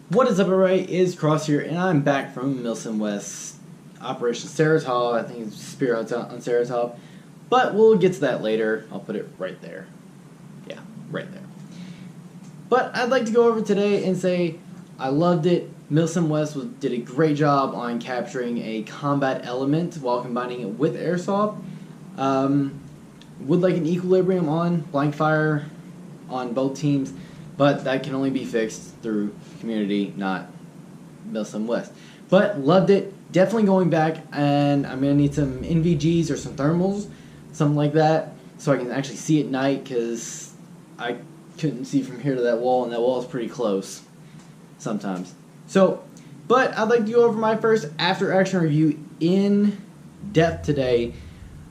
What is up, everybody? It's Cross here, and I'm back from Milson West Operation Serotal. I think it's Spirit on Serotal, but we'll get to that later. I'll put it right there. Yeah, right there. But I'd like to go over today and say I loved it. Milson West did a great job on capturing a combat element while combining it with airsoft. Would like an equilibrium on blank fire on both teams, but that can only be fixed through community, not Milson West. But loved it. Definitely going back, and I'm going to need some NVGs or some thermals, something like that, so I can actually see at night, because I couldn't see from here to that wall, and that wall is pretty close sometimes. So, but I'd like to go over my first after-action review in depth today.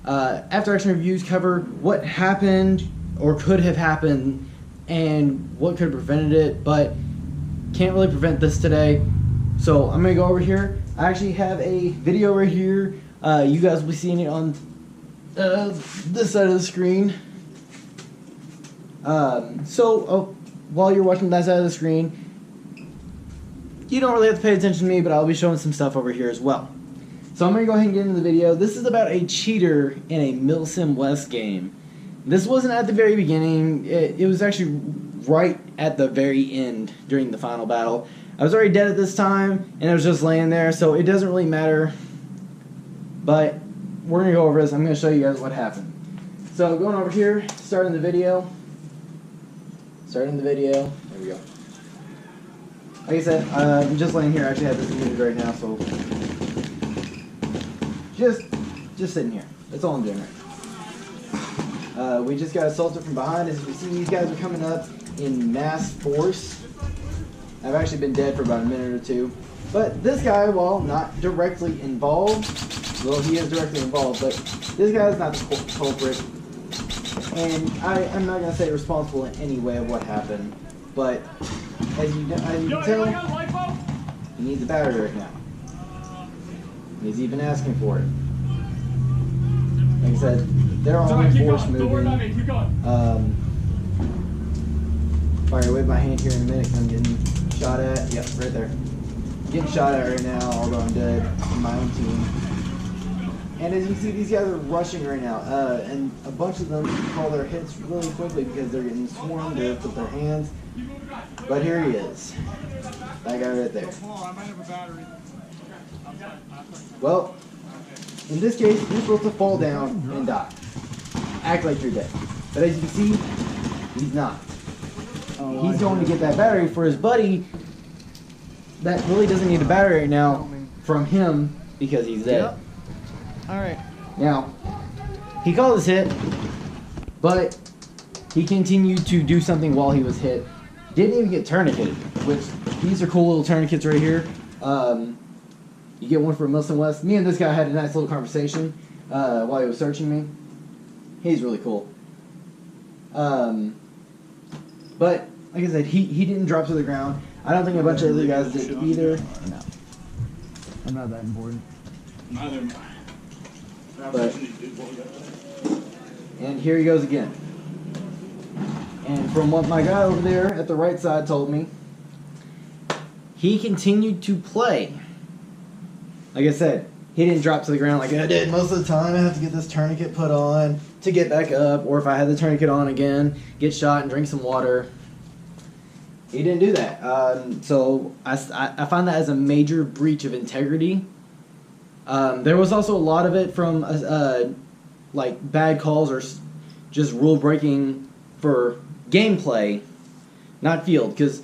After-action reviews cover what happened or could have happened and what could have prevented it, but can't really prevent this today. So I'm going to go over here. I actually have a video right here. You guys will be seeing it on this side of the screen. While you're watching that side of the screen, you don't really have to pay attention to me, but I'll be showing some stuff over here as well. So I'm going to go ahead and get into the video. This is about a cheater in a Milson West game. This wasn't at the very beginning. It was actually right at the very end during the final battle. I was already dead at this time, and I was just laying there, so it doesn't really matter. But we're going to go over this. I'm going to show you guys what happened. So going over here, starting the video. There we go. Like I said, I'm just laying here. I actually have this muted right now, so just sitting here. That's all I'm doing right now. We just got assaulted from behind. As you can see, these guys are coming up in mass force. I've actually been dead for about a minute or two. But this guy, while not directly involved, well, he is directly involved, but this guy is not the culprit. And I'm not going to say responsible in any way of what happened, but as you can tell, he needs a battery right now. He's even asking for it. Like I said, they're all in force moving. Fire away my hand here in a minute because I'm getting shot at. Yep, right there. Getting shot at right now, although I'm dead in my own team. And as you can see, these guys are rushing right now, and a bunch of them call their hits really quickly because they're getting swarmed with their hands. But here he is. That guy right there. Well, in this case, you're supposed to fall down and die. Act like you're dead. But as you can see, he's not. He's going to get that battery for his buddy that really doesn't need a battery right now from him because he's dead. Yep. Alright. Now, he called his hit, but he continued to do something while he was hit. Didn't even get tourniqueted, which these are cool little tourniquets right here. You get one from Milson West. Me and this guy had a nice little conversation while he was searching me. He's really cool. But, like I said, he didn't drop to the ground. I don't think a bunch of other guys did either. No. I'm not that important. Neither am I. But, and here he goes again. And from what my guy over there at the right side told me, he continued to play. Like I said, he didn't drop to the ground like I did most of the time. I have to get this tourniquet put on to get back up, or if I had the tourniquet on again, get shot and drink some water. He didn't do that. So I find that as a major breach of integrity. There was also a lot of it from like bad calls or just rule breaking for gameplay, not field. Because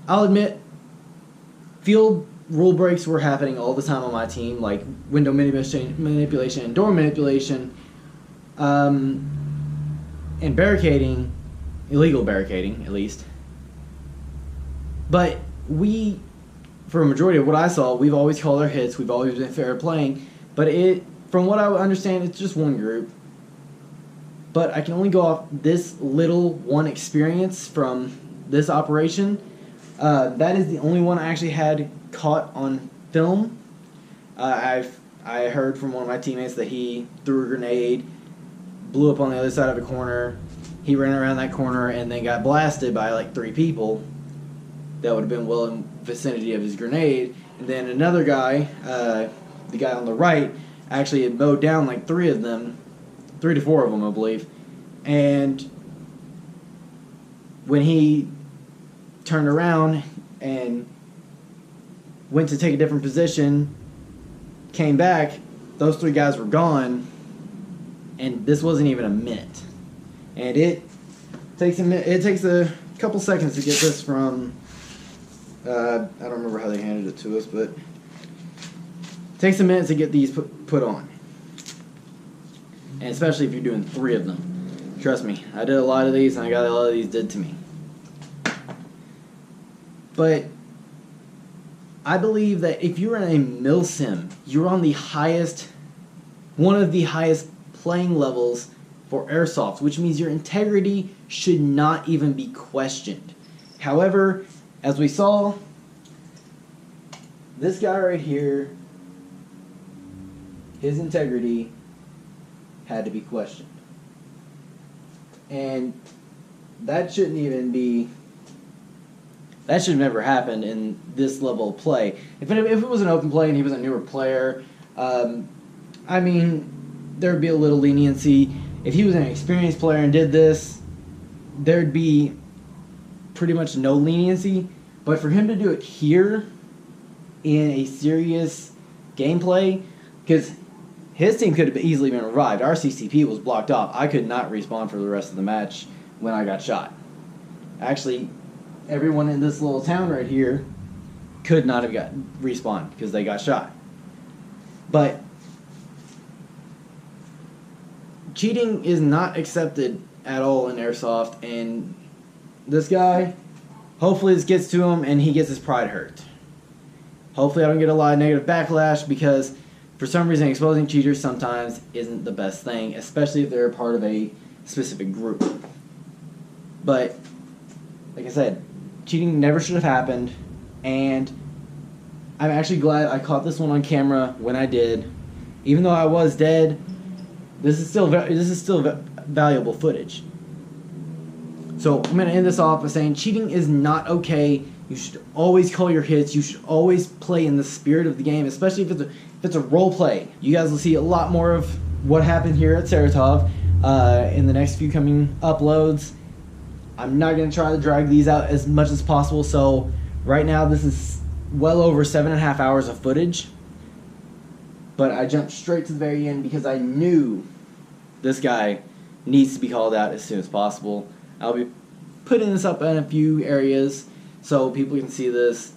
I'll admit, field rule breaks were happening all the time on my team, like window manipulation and door manipulation, and barricading, illegal barricading at least. But we, for a majority of what I saw, we've always called our hits, we've always been fair playing, but from what I understand, it's just one group. But I can only go off this little one experience from this operation. That is the only one I actually had caught on film. I heard from one of my teammates that he threw a grenade, blew up on the other side of a corner. He ran around that corner and then got blasted by like 3 people. that would have been well in vicinity of his grenade. And then another guy, the guy on the right, actually had mowed down like 3 to 4 of them, I believe. And when he turned around and went to take a different position, came back, those 3 guys were gone, and this wasn't even a minute. And it takes a couple seconds to get this from, I don't remember how they handed it to us, but it takes a minute to get these put on. And especially if you're doing 3 of them. Trust me, I did a lot of these, and I got a lot of these did to me. But I believe that if you're in a milsim, you're on the highest, one of the highest playing levels for airsoft, which means your integrity should not even be questioned. However, as we saw, this guy right here, his integrity had to be questioned. And that shouldn't even be, that should have never happened in this level of play. If it was an open play and he was a newer player, I mean, there would be a little leniency. If he was an experienced player and did this, there'd be pretty much no leniency. But for him to do it here in a serious gameplay, because his team could have easily been revived. Our CCP was blocked off. I could not respawn for the rest of the match when I got shot. Actually, everyone in this little town right here could not have got respawned because they got shot. But cheating is not accepted at all in airsoft, and this guy, hopefully this gets to him and he gets his pride hurt. Hopefully I don't get a lot of negative backlash, because for some reason exposing cheaters sometimes isn't the best thing, especially if they're a part of a specific group. But like I said, cheating never should have happened, and I'm actually glad I caught this one on camera when I did. Even though I was dead, this is still valuable footage. So I'm going to end this off by saying cheating is not okay. You should always call your hits. You should always play in the spirit of the game, especially if it's a role play. You guys will see a lot more of what happened here at Saratov in the next few coming uploads. I'm not going to try to drag these out as much as possible, so right now this is well over 7.5 hours of footage. But I jumped straight to the very end because I knew this guy needs to be called out as soon as possible. I'll be putting this up in a few areas so people can see this.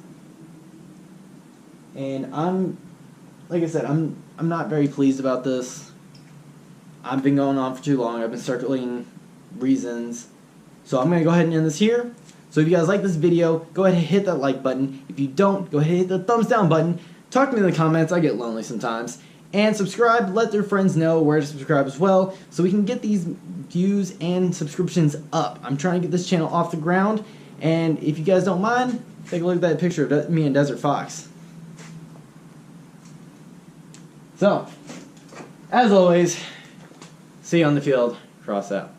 And like I said, I'm not very pleased about this. I've been going on for too long. I've been circling reasons. So I'm going to go ahead and end this here. So if you guys like this video, go ahead and hit that like button. If you don't, go ahead and hit the thumbs down button. Talk to me in the comments. I get lonely sometimes. And subscribe. Let their friends know where to subscribe as well, so we can get these views and subscriptions up. I'm trying to get this channel off the ground. And if you guys don't mind, take a look at that picture of me and Desert Fox. So, as always, see you on the field. Cross out.